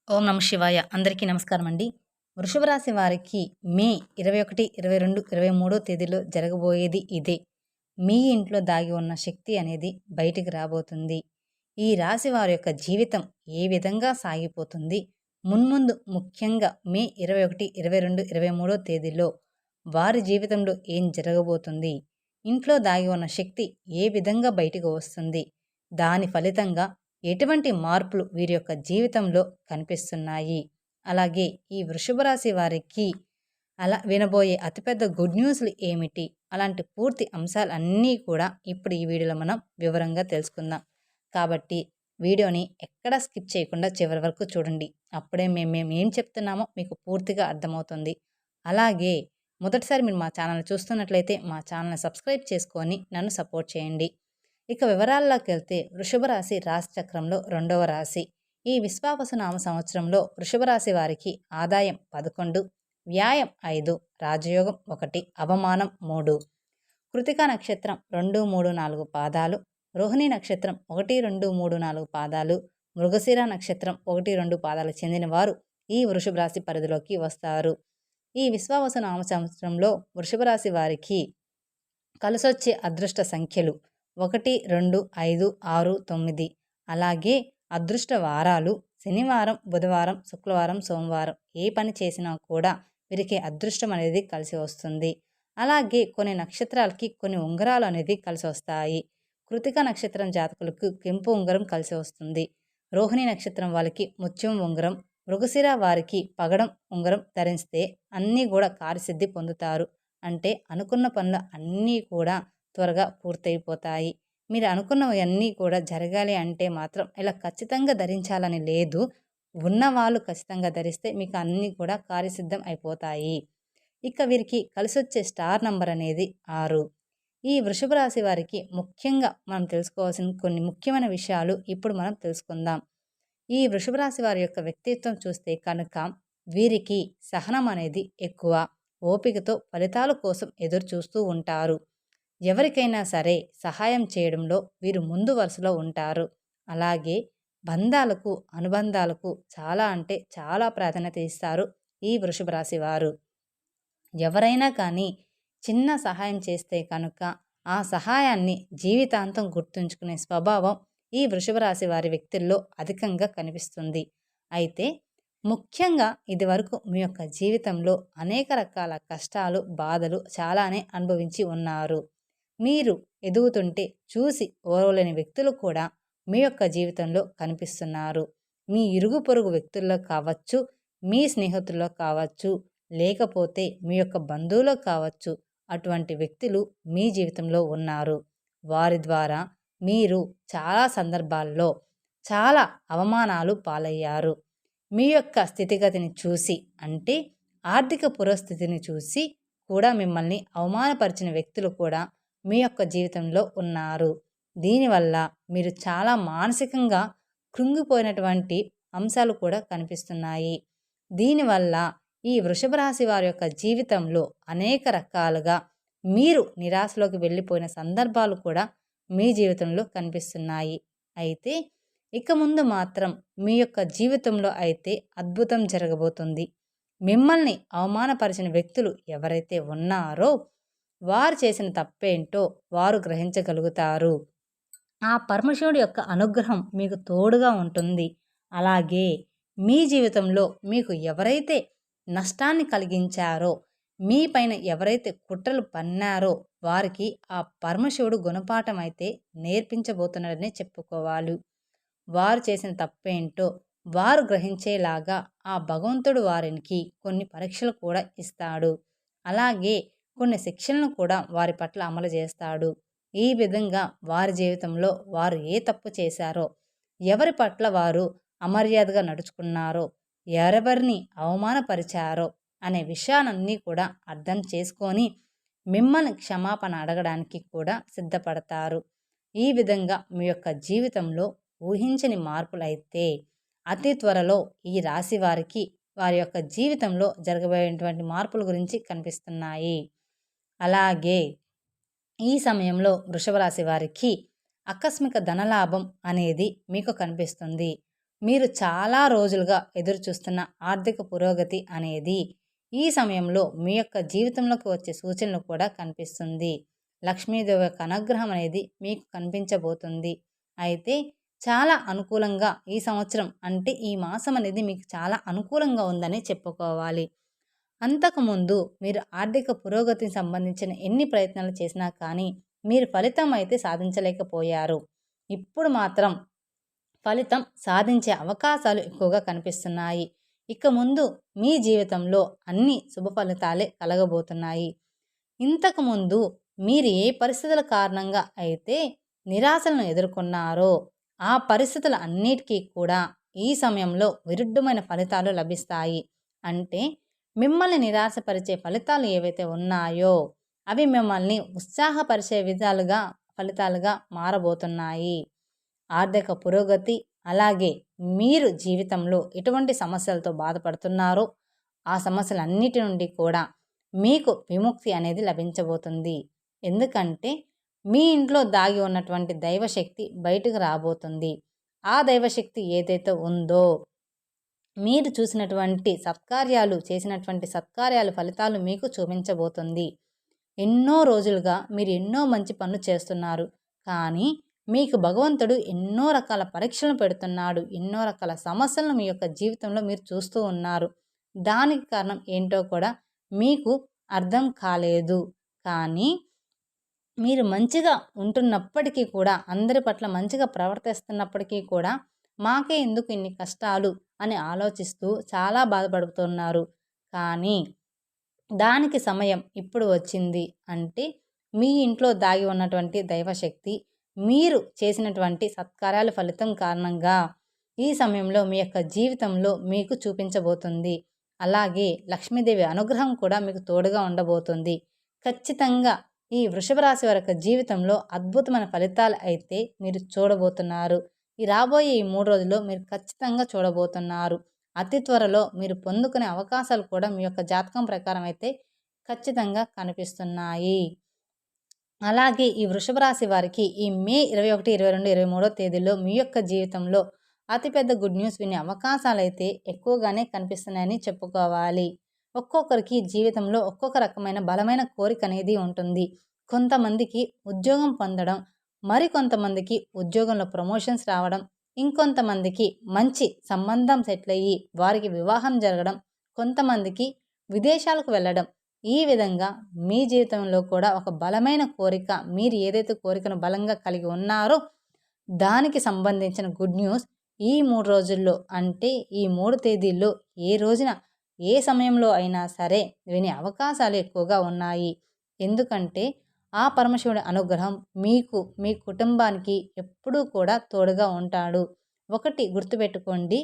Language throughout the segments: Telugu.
ఓం నమ శివాయ. అందరికీ నమస్కారం అండి. వృషభ రాశి వారికి మే 21, 22, 23 తేదీలో జరగబోయేది ఇదే. మీ ఇంట్లో దాగి ఉన్న శక్తి అనేది బయటికి రాబోతుంది. ఈ రాశి వారి యొక్క జీవితం ఏ విధంగా సాగిపోతుంది, మున్ముందు ముఖ్యంగా మే 21, 22, 23 తేదీలో వారి జీవితంలో ఏం జరగబోతుంది, ఇంట్లో దాగి ఉన్న శక్తి ఏ విధంగా బయటికి వస్తుంది, దాని ఫలితంగా ఎటువంటి మార్పులు వీరి యొక్క జీవితంలో కనిపిస్తున్నాయి, అలాగే ఈ వృషభ రాశి వారికి అలా వినబోయే అతిపెద్ద గుడ్ న్యూస్లు ఏమిటి, అలాంటి పూర్తి అంశాలన్నీ కూడా ఇప్పుడు ఈ వీడియోలో మనం వివరంగా తెలుసుకుందాం. కాబట్టి వీడియోని ఎక్కడా స్కిప్ చేయకుండా చివరి వరకు చూడండి. అప్పుడే మేము ఏం చెప్తున్నామో మీకు పూర్తిగా అర్థమవుతుంది. అలాగే మొదటిసారి మీరు మా ఛానల్ చూస్తున్నట్లయితే మా ఛానల్ని సబ్స్క్రైబ్ చేసుకొని నన్ను సపోర్ట్ చేయండి. ఇక వివరాల్లోకి వెళ్తే వృషభ రాశి రాశి చక్రంలో రెండవ రాశి. ఈ విశ్వావసునామ సంవత్సరంలో వృషభ రాశి వారికి ఆదాయం 11, వ్యాయం 5, రాజయోగం 1, అవమానం 3. కృతికా నక్షత్రం 2, 3, 4 పాదాలు, రోహిణి నక్షత్రం 1, 2, 3, 4 పాదాలు, మృగశిర నక్షత్రం 1, 2 పాదాలు చెందిన వారు ఈ వృషభ రాశి పరిధిలోకి వస్తారు. ఈ విశ్వావసునామ సంవత్సరంలో వృషభ రాశి వారికి కలిసొచ్చే అదృష్ట సంఖ్యలు 1, 2, 5, 6, 9. అలాగే అదృష్ట వారాలు శనివారం, బుధవారం, శుక్రవారం, సోమవారం. ఏ పని చేసినా కూడా వీరికి అదృష్టం అనేది కలిసి వస్తుంది. అలాగే కొన్ని నక్షత్రాలకి కొన్ని ఉంగరాలు అనేది కలిసి వస్తాయి. కృతిక నక్షత్రం జాతకులకు కెంపు ఉంగరం కలిసి వస్తుంది. రోహిణి నక్షత్రం వాళ్ళకి ముత్యం ఉంగరం, మృగశిర వారికి పగడం ఉంగరం ధరిస్తే అన్నీ కూడా కార్యసిద్ధి పొందుతారు. అంటే అనుకున్న పనులు అన్నీ కూడా త్వరగా పూర్తయిపోతాయి. మీరు అనుకున్నవన్నీ కూడా జరగాలి అంటే మాత్రం ఇలా ఖచ్చితంగా ధరించాలని లేదు. ఉన్నవాళ్ళు ఖచ్చితంగా ధరిస్తే మీకు అన్నీ కూడా కార్యసిద్ధం అయిపోతాయి. ఇక వీరికి కలిసొచ్చే స్టార్ నంబర్ అనేది 6. ఈ వృషభ రాశి వారికి ముఖ్యంగా మనం తెలుసుకోవాల్సిన కొన్ని ముఖ్యమైన విషయాలు ఇప్పుడు మనం తెలుసుకుందాం. ఈ వృషభ రాశి వారి యొక్క వ్యక్తిత్వం చూస్తే కనుక వీరికి సహనం అనేది ఎక్కువ. ఓపికతో ఫలితాల కోసం ఎదురు చూస్తూ ఉంటారు. ఎవరికైనా సరే సహాయం చేయడంలో వీరు ముందు వరుసలో ఉంటారు. అలాగే బంధాలకు, అనుబంధాలకు చాలా అంటే చాలా ప్రాధాన్యత ఇస్తారు ఈ వృషభ రాశి వారు. ఎవరైనా కానీ చిన్న సహాయం చేస్తే కనుక ఆ సహాయాన్ని జీవితాంతం గుర్తుంచుకునే స్వభావం ఈ వృషభ రాశి వారి వ్యక్తుల్లో అధికంగా కనిపిస్తుంది. అయితే ముఖ్యంగా ఇదివరకు మీ యొక్క జీవితంలో అనేక రకాల కష్టాలు, బాధలు చాలానే అనుభవించి ఉన్నారు. మీరు ఎదుగుతుంటే చూసి ఓర్వలేని వ్యక్తులు కూడా మీ యొక్క జీవితంలో కనిపిస్తున్నారు. మీ ఇరుగు పొరుగు వ్యక్తుల్లో కావచ్చు, మీ స్నేహితుల్లో కావచ్చు, లేకపోతే మీ యొక్క బంధువులో కావచ్చు, అటువంటి వ్యక్తులు మీ జీవితంలో ఉన్నారు. వారి ద్వారా మీరు చాలా సందర్భాల్లో చాలా అవమానాలు పాలయ్యారు. మీ యొక్క స్థితిగతిని చూసి, అంటే ఆర్థిక పురోస్థితిని చూసి కూడా మిమ్మల్ని అవమానపరిచిన వ్యక్తులు కూడా మీ యొక్క జీవితంలో ఉన్నారు. దీనివల్ల మీరు చాలా మానసికంగా కృంగిపోయినటువంటి అంశాలు కూడా కనిపిస్తున్నాయి. దీనివల్ల ఈ వృషభ రాశి వారి యొక్క జీవితంలో అనేక రకాలుగా మీరు నిరాశలోకి వెళ్ళిపోయిన సందర్భాలు కూడా మీ జీవితంలో కనిపిస్తున్నాయి. అయితే ఇక ముందు మాత్రం మీ యొక్క జీవితంలో అయితే అద్భుతం జరగబోతుంది. మిమ్మల్ని అవమానపరిచిన వ్యక్తులు ఎవరైతే ఉన్నారో వారు చేసిన తప్పేంటో వారు గ్రహించగలుగుతారు. ఆ పరమశివుడి యొక్క అనుగ్రహం మీకు తోడుగా ఉంటుంది. అలాగే మీ జీవితంలో మీకు ఎవరైతే నష్టాన్ని కలిగించారో, మీ పైన ఎవరైతే కుట్రలు పన్నారో వారికి ఆ పరమశివుడు గుణపాఠం అయితే నేర్పించబోతున్నాడని చెప్పుకోవాలి. వారు చేసిన తప్పేంటో వారు గ్రహించేలాగా ఆ భగవంతుడు వారికి కొన్ని పరీక్షలు కూడా ఇస్తాడు. అలాగే కొన్ని శిక్షలను కూడా వారి పట్ల అమలు చేస్తాడు. ఈ విధంగా వారి జీవితంలో వారు ఏ తప్పు చేశారో, ఎవరి పట్ల వారు అమర్యాదగా నడుచుకున్నారో, ఎవరెవరిని అవమానపరిచారో అనే విషయాలన్నీ కూడా అర్థం చేసుకొని మిమ్మల్ని క్షమాపణ అడగడానికి కూడా సిద్ధపడతారు. ఈ విధంగా మీ యొక్క జీవితంలో ఊహించని మార్పులైతే అతి త్వరలో ఈ రాశి వారికి వారి యొక్క జీవితంలో జరగబోయేటువంటి మార్పుల గురించి కనిపిస్తున్నాయి. అలాగే ఈ సమయంలో వృషభ రాశి వారికి ఆకస్మిక ధనలాభం అనేది మీకు కనిపిస్తుంది. మీరు చాలా రోజులుగా ఎదురు చూస్తున్న ఆర్థిక పురోగతి అనేది ఈ సమయంలో మీ యొక్క జీవితంలోకి వచ్చే సూచనలు కూడా కనిపిస్తుంది. లక్ష్మీదేవి యొక్క అనుగ్రహం అనేది మీకు కనిపించబోతుంది. అయితే చాలా అనుకూలంగా ఈ సంవత్సరం అంటే ఈ మాసం అనేది మీకు చాలా అనుకూలంగా ఉందని చెప్పుకోవాలి. అంతకుముందు మీరు ఆర్థిక పురోగతికి సంబంధించిన ఎన్ని ప్రయత్నాలు చేసినా కానీ మీరు ఫలితం అయితే సాధించలేకపోయారు. ఇప్పుడు మాత్రం ఫలితం సాధించే అవకాశాలు ఎక్కువగా కనిపిస్తున్నాయి. ఇక ముందు మీ జీవితంలో అన్ని శుభ ఫలితాలే కలగబోతున్నాయి. ఇంతకుముందు మీరు ఏ పరిస్థితుల కారణంగా అయితే నిరాశలను ఎదుర్కొన్నారో ఆ పరిస్థితుల అన్నిటికీ కూడా ఈ సమయంలో విరుద్ధమైన ఫలితాలు లభిస్తాయి. అంటే మిమ్మల్ని నిరాశపరిచే ఫలితాలు ఏవైతే ఉన్నాయో అవి మిమ్మల్ని ఉత్సాహపరిచే ఫలితాలుగా మారబోతున్నాయి. ఆర్థిక పురోగతి, అలాగే మీరు జీవితంలో ఎటువంటి సమస్యలతో బాధపడుతున్నారో ఆ సమస్యలన్నిటి నుండి కూడా మీకు విముక్తి అనేది లభించబోతుంది. ఎందుకంటే మీ ఇంట్లో దాగి ఉన్నటువంటి దైవశక్తి బయటకు రాబోతుంది. ఆ దైవశక్తి ఏదైతే ఉందో మీరు చేసినటువంటి సత్కార్యాలు ఫలితాలు మీకు చూపించబోతుంది. ఎన్నో రోజులుగా మీరు ఎన్నో మంచి పనులు చేస్తున్నారు, కానీ మీకు భగవంతుడు ఎన్నో రకాల పరీక్షలను పెడుతున్నాడు. ఎన్నో రకాల సమస్యలను మీ యొక్క జీవితంలో మీరు చూస్తూ ఉన్నారు. దానికి కారణం ఏంటో కూడా మీకు అర్థం కాలేదు. కానీ మీరు మంచిగా ఉంటున్నప్పటికీ కూడా, అందరి పట్ల మంచిగా ప్రవర్తిస్తున్నప్పటికీ కూడా మాకే ఎందుకు ఇన్ని కష్టాలు అని ఆలోచిస్తూ చాలా బాధపడుతున్నారు. కానీ దానికి సమయం ఇప్పుడు వచ్చింది. అంటే మీ ఇంట్లో దాగి ఉన్నటువంటి దైవశక్తి మీరు చేసినటువంటి సత్కార్యాల ఫలితం కారణంగా ఈ సమయంలో మీ యొక్క జీవితంలో మీకు చూపించబోతుంది. అలాగే లక్ష్మీదేవి అనుగ్రహం కూడా మీకు తోడుగా ఉండబోతుంది. ఖచ్చితంగా ఈ వృషభ రాశి వారి యొక్క జీవితంలో అద్భుతమైన ఫలితాలు అయితే మీరు చూడబోతున్నారు. ఈ రాబోయే ఈ 3 రోజుల్లో మీరు ఖచ్చితంగా చూడబోతున్నారు. అతి త్వరలో మీరు పొందుకునే అవకాశాలు కూడా మీ యొక్క జాతకం ప్రకారం అయితే ఖచ్చితంగా కనిపిస్తున్నాయి. అలాగే ఈ వృషభ రాశి వారికి ఈ మే 21, 22, 23 తేదీల్లో మీ యొక్క జీవితంలో అతిపెద్ద గుడ్ న్యూస్ వినే అవకాశాలు అయితే ఎక్కువగానే కనిపిస్తున్నాయని చెప్పుకోవాలి. ఒక్కొక్కరికి జీవితంలో ఒక్కొక్క రకమైన బలమైన కోరిక అనేది ఉంటుంది. కొంతమందికి ఉద్యోగం పొందడం, మరికొంతమందికి ఉద్యోగంలో ప్రమోషన్స్ రావడం, ఇంకొంతమందికి మంచి సంబంధం సెటిల్ అయ్యి వారికి వివాహం జరగడం, కొంతమందికి విదేశాలకు వెళ్ళడం. ఈ విధంగా మీ జీవితంలో కూడా ఒక బలమైన కోరిక, మీరు ఏదైతే కోరికను బలంగా కలిగి ఉన్నారో దానికి సంబంధించిన గుడ్ న్యూస్ ఈ 3 రోజుల్లో, అంటే ఈ 3 తేదీల్లో ఏ రోజున ఏ సమయంలో అయినా సరే వినే అవకాశాలు ఎక్కువగా ఉన్నాయి. ఎందుకంటే ఆ పరమశివుడి అనుగ్రహం మీకు, మీ కుటుంబానికి ఎప్పుడూ కూడా తోడుగా ఉంటాడు. ఒకటి గుర్తుపెట్టుకోండి,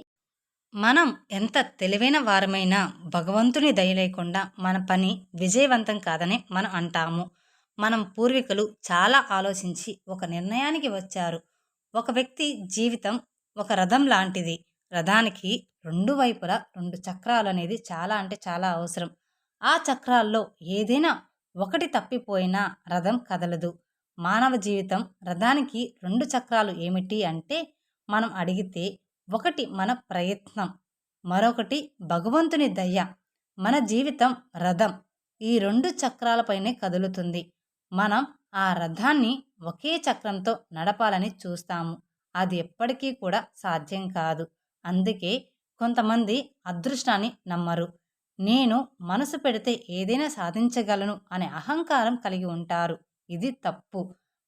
మనం ఎంత తెలివైన వారమైనా భగవంతుని దయ లేకుండా మన పని విజయవంతం కాదని మనం అంటాము. మనం పూర్వీకులు చాలా ఆలోచించి ఒక నిర్ణయానికి వచ్చారు. ఒక వ్యక్తి జీవితం ఒక రథం లాంటిది. రథానికి 2 వైపులా 2 చక్రాలు అనేది చాలా అంటే చాలా అవసరం. ఆ చక్రాల్లో ఏదైనా ఒకటి తప్పిపోయినా రథం కదలదు. మానవ జీవితం రథానికి 2 చక్రాలు ఏమిటి అంటే, మనం అడిగితే ఒకటి మన ప్రయత్నం, మరొకటి భగవంతుని దయ. మన జీవితం రథం, ఈ 2 చక్రాలపైనే కదులుతుంది. మనం ఆ రథాన్ని ఒకే చక్రంతో నడపాలని చూస్తాము. అది ఎప్పటికీ కూడా సాధ్యం కాదు. అందుకే కొంతమంది అదృష్టాన్ని నమ్మరు. నేను మనసు పెడితే ఏదైనా సాధించగలను అనే అహంకారం కలిగి ఉంటారు. ఇది తప్పు.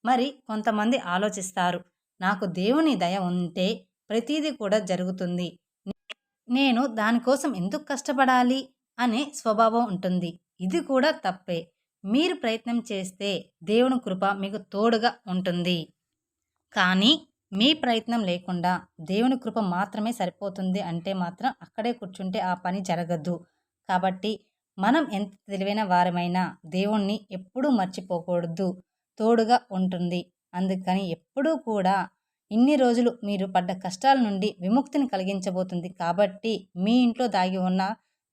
మరి కొంతమంది ఆలోచిస్తారు, నాకు దేవుని దయ ఉంటే ప్రతీది కూడా జరుగుతుంది, నేను దానికోసం ఎందుకు కష్టపడాలి అనే స్వభావం ఉంటుంది. ఇది కూడా తప్పే. మీరు ప్రయత్నం చేస్తే దేవుని కృప మీకు తోడుగా ఉంటుంది. కానీ మీ ప్రయత్నం లేకుండా దేవుని కృప మాత్రమే సరిపోతుంది అంటే మాత్రం అక్కడే కూర్చుంటే ఆ పని జరగదు. కాబట్టి మనం ఎంత తెలివైన వారమైనా దేవుణ్ణి ఎప్పుడూ మర్చిపోకూడదు. తోడుగా ఉంటుంది. అందుకని ఎప్పుడూ కూడా ఇన్ని రోజులు మీరు పడ్డ కష్టాల నుండి విముక్తిని కలిగించబోతుంది. కాబట్టి మీ ఇంట్లో దాగి ఉన్న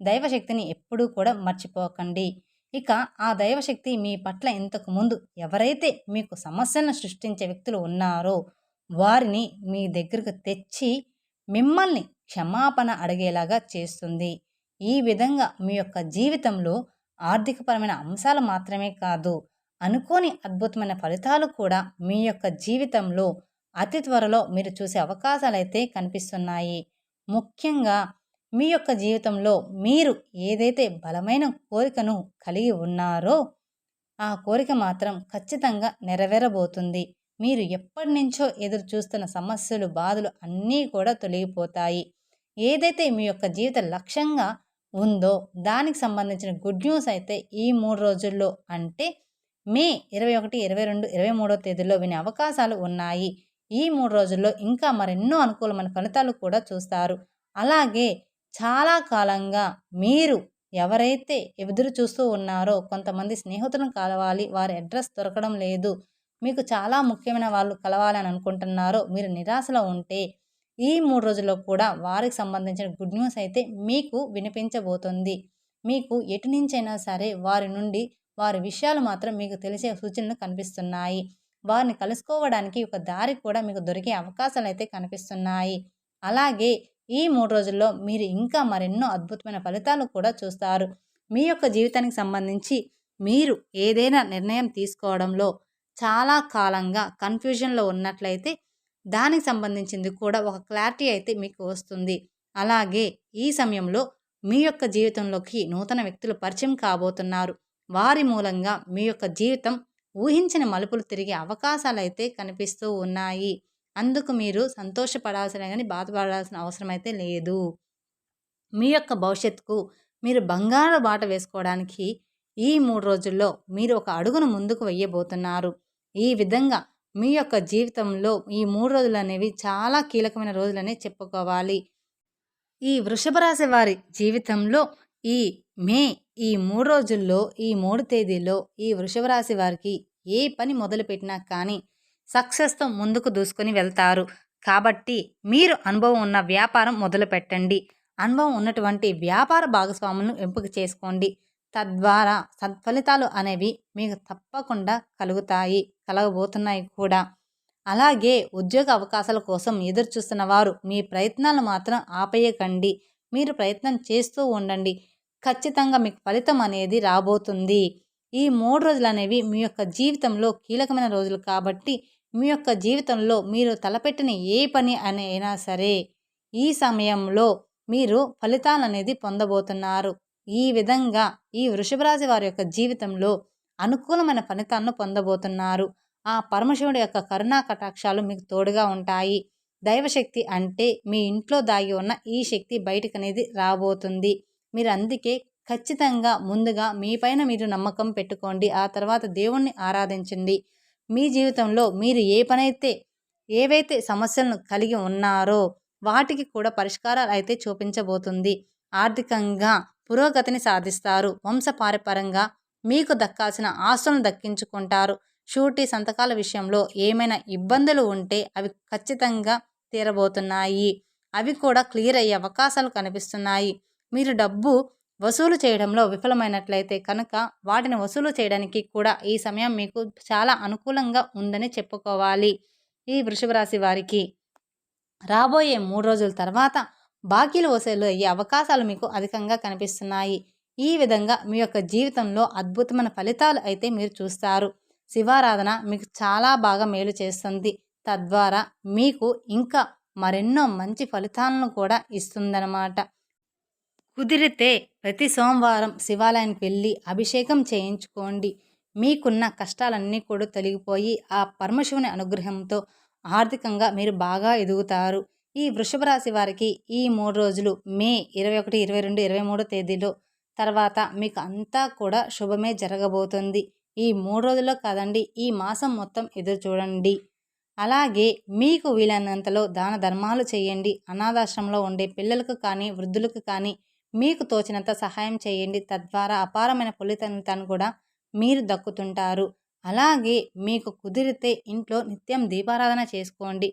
దైవశక్తిని ఎప్పుడూ కూడా మర్చిపోకండి. ఇక ఆ దైవశక్తి మీ పట్ల ఇంతకు ముందు ఎవరైతే మీకు సమస్యలను సృష్టించే వ్యక్తులు ఉన్నారో వారిని మీ దగ్గరకు తెచ్చి మిమ్మల్ని క్షమాపణ అడిగేలాగా చేస్తుంది. ఈ విధంగా మీ యొక్క జీవితంలో ఆర్థికపరమైన అంశాలు మాత్రమే కాదు, అనుకోని అద్భుతమైన ఫలితాలు కూడా మీ యొక్క జీవితంలో అతి త్వరలో మీరు చూసే అవకాశాలైతే కనిపిస్తున్నాయి. ముఖ్యంగా మీ యొక్క జీవితంలో మీరు ఏదైతే బలమైన కోరికను కలిగి ఉన్నారో ఆ కోరిక మాత్రం ఖచ్చితంగా నెరవేరబోతుంది. మీరు ఎప్పటినుంచో ఎదురు చూస్తున్న సమస్యలు, బాధలు అన్నీ కూడా తొలగిపోతాయి. ఏదైతే మీ యొక్క జీవిత లక్ష్యంగా ఉందో దానికి సంబంధించిన గుడ్ న్యూస్ అయితే ఈ 3 రోజుల్లో అంటే మే 21, 22, 23 తేదీల్లో వినే అవకాశాలు ఉన్నాయి. ఈ 3 రోజుల్లో ఇంకా మరెన్నో అనుకూలమైన ఫలితాలు కూడా చూస్తారు. అలాగే చాలా కాలంగా మీరు ఎవరైతే ఎదురు చూస్తూ ఉన్నారో కొంతమంది స్నేహితులను కలవాలి, వారి అడ్రస్ దొరకడం లేదు, మీకు చాలా ముఖ్యమైన వాళ్ళు కలవాలని అనుకుంటున్నారో, మీరు నిరాశలో ఉంటే ఈ 3 రోజుల్లో కూడా వారికి సంబంధించిన గుడ్ న్యూస్ అయితే మీకు వినిపించబోతుంది. మీకు ఎటు నుంచైనా సరే వారి నుండి వారి విషయాలు మాత్రం మీకు తెలిసే సూచనలు కనిపిస్తున్నాయి. వారిని కలుసుకోవడానికి ఒక దారి కూడా మీకు దొరికే అవకాశాలైతే కనిపిస్తున్నాయి. అలాగే ఈ 3 రోజుల్లో మీరు ఇంకా మరెన్నో అద్భుతమైన ఫలితాలు కూడా చూస్తారు. మీ యొక్క జీవితానికి సంబంధించి మీరు ఏదైనా నిర్ణయం తీసుకోవడంలో చాలా కాలంగా కన్ఫ్యూజన్‌లో ఉన్నట్లయితే దానికి సంబంధించింది కూడా ఒక క్లారిటీ అయితే మీకు వస్తుంది. అలాగే ఈ సమయంలో మీ యొక్క జీవితంలోకి నూతన వ్యక్తులు పరిచయం కాబోతున్నారు. వారి మూలంగా మీ యొక్క జీవితం ఊహించని మలుపులు తిరిగే అవకాశాలైతే కనిపిస్తూ ఉన్నాయి. అందుకు మీరు సంతోషపడాల్సిన కానీ బాధపడాల్సిన అవసరం అయితే లేదు. మీ యొక్క భవిష్యత్తుకు మీరు బంగారు బాట వేసుకోవడానికి ఈ 3 రోజుల్లో మీరు ఒక అడుగును ముందుకు వెయ్యబోతున్నారు. ఈ విధంగా మీ యొక్క జీవితంలో ఈ 3 రోజులు అనేవి చాలా కీలకమైన రోజులనే చెప్పుకోవాలి. ఈ వృషభ రాశి వారి జీవితంలో ఈ మే ఈ 3 రోజుల్లో ఈ 3 తేదీల్లో ఈ వృషభ రాశి వారికి ఏ పని మొదలుపెట్టినా కానీ సక్సెస్తో ముందుకు దూసుకొని వెళ్తారు. కాబట్టి మీరు అనుభవం ఉన్న వ్యాపారం మొదలు పెట్టండి. అనుభవం ఉన్నటువంటి వ్యాపార భాగస్వాములను ఎంపిక చేసుకోండి. తద్వారా సత్ఫలితాలు అనేవి మీకు తప్పకుండా కలగబోతున్నాయి కూడా. అలాగే ఉద్యోగ అవకాశాల కోసం ఎదురు చూస్తున్న వారు మీ ప్రయత్నాలు మాత్రం ఆపేయకండి. మీరు ప్రయత్నం చేస్తూ ఉండండి. ఖచ్చితంగా మీకు ఫలితం అనేది రాబోతుంది. ఈ 3 రోజులు అనేవి మీ యొక్క జీవితంలో కీలకమైన రోజులు కాబట్టి మీ యొక్క జీవితంలో మీరు తలపెట్టిన ఏ పని అయినా సరే ఈ సమయంలో మీరు ఫలితాలు అనేది పొందబోతున్నారు. ఈ విధంగా ఈ వృషభ రాశి వారి యొక్క జీవితంలో అనుకూలమైన ఫలితాలను పొందబోతున్నారు. ఆ పరమశివుడి యొక్క కరుణా కటాక్షాలు మీకు తోడుగా ఉంటాయి. దైవశక్తి అంటే మీ ఇంట్లో దాగి ఉన్న ఈ శక్తి బయటకు అనేది రాబోతుంది. మీరు అందుకే ఖచ్చితంగా ముందుగా మీ పైన మీరు నమ్మకం పెట్టుకోండి. ఆ తర్వాత దేవుణ్ణి ఆరాధించండి. మీ జీవితంలో మీరు ఏవైతే సమస్యలను కలిగి ఉన్నారో వాటికి కూడా పరిష్కారాలు అయితే చూపించబోతుంది. ఆర్థికంగా పురోగతిని సాధిస్తారు. వంశపారంపర్యంగా మీకు దక్కాల్సిన ఆస్తులను దక్కించుకుంటారు. షూరిటీ సంతకాల విషయంలో ఏమైనా ఇబ్బందులు ఉంటే అవి ఖచ్చితంగా తీరబోతున్నాయి. అవి కూడా క్లియర్ అయ్యే అవకాశాలు కనిపిస్తున్నాయి. మీరు డబ్బు వసూలు చేయడంలో విఫలమైనట్లయితే కనుక వాటిని వసూలు చేయడానికి కూడా ఈ సమయం మీకు చాలా అనుకూలంగా ఉందని చెప్పుకోవాలి. ఈ వృషభ రాశి వారికి రాబోయే 3 రోజుల తర్వాత బాకీలు వసూలు అయ్యే అవకాశాలు మీకు అధికంగా కనిపిస్తున్నాయి. ఈ విధంగా మీ యొక్క జీవితంలో అద్భుతమైన ఫలితాలు అయితే మీరు చూస్తారు. శివారాధన మీకు చాలా బాగా మేలు చేస్తుంది. తద్వారా మీకు ఇంకా మరెన్నో మంచి ఫలితాలను కూడా ఇస్తుందన్నమాట. కుదిరితే ప్రతి సోమవారం శివాలయానికి వెళ్ళి అభిషేకం చేయించుకోండి. మీకున్న కష్టాలన్నీ కూడా తొలగిపోయి ఆ పరమశివుని అనుగ్రహంతో ఆర్థికంగా మీరు బాగా ఎదుగుతారు. ఈ వృషభ రాశి వారికి ఈ 3 రోజులు మే 21, 22, 23 తేదీలో తర్వాత మీకు అంతా కూడా శుభమే జరగబోతుంది. ఈ 3 రోజుల్లో కాదండి, ఈ మాసం మొత్తం ఎదురు చూడండి. అలాగే మీకు వీలైనంతలో దాన ధర్మాలు చేయండి. అనాథాశ్రమంలో ఉండే పిల్లలకు కానీ వృద్ధులకు కానీ మీకు తోచినంత సహాయం చేయండి. తద్వారా అపారమైన ఫలితాన్ని కూడా మీరు దక్కుతుంటారు. అలాగే మీకు కుదిరితే ఇంట్లో నిత్యం దీపారాధన చేసుకోండి.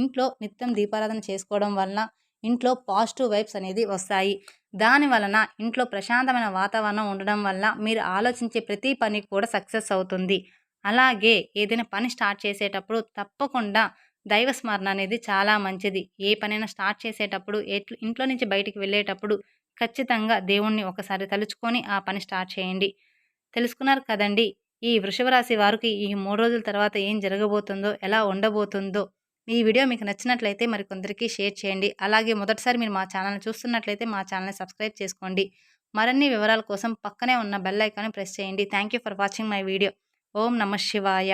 ఇంట్లో నిత్యం దీపారాధన చేసుకోవడం వలన ఇంట్లో పాజిటివ్ వైబ్స్ అనేది వస్తాయి. దాని వలన ఇంట్లో ప్రశాంతమైన వాతావరణం ఉండడం వల్ల మీరు ఆలోచించే ప్రతి పని కూడా సక్సెస్ అవుతుంది. అలాగే ఏదైనా పని స్టార్ట్ చేసేటప్పుడు తప్పకుండా దైవ స్మరణ అనేది చాలా మంచిది. ఏ పనైనా స్టార్ట్ చేసేటప్పుడు ఇంట్లో నుంచి బయటికి వెళ్ళేటప్పుడు ఖచ్చితంగా దేవుణ్ణి ఒకసారి తలుచుకొని ఆ పని స్టార్ట్ చేయండి. తెలుసుకున్నారు కదండీ! ఈ వృషభ రాశి వారికి ఈ 3 రోజుల తర్వాత ఏం జరగబోతుందో, ఎలా ఉండబోతుందో. ఈ వీడియో మీకు నచ్చినట్లయితే మరికొందరికి షేర్ చేయండి. అలాగే మొదటిసారి మీరు మా ఛానల్‌ని చూస్తున్నట్లయితే మా ఛానల్‌ని సబ్స్క్రైబ్ చేసుకోండి. మరిన్ని వివరాల కోసం పక్కనే ఉన్న బెల్ ఐకాన్‌ని ప్రెస్ చేయండి. Thank you for watching my video. ఓం నమః శివాయ.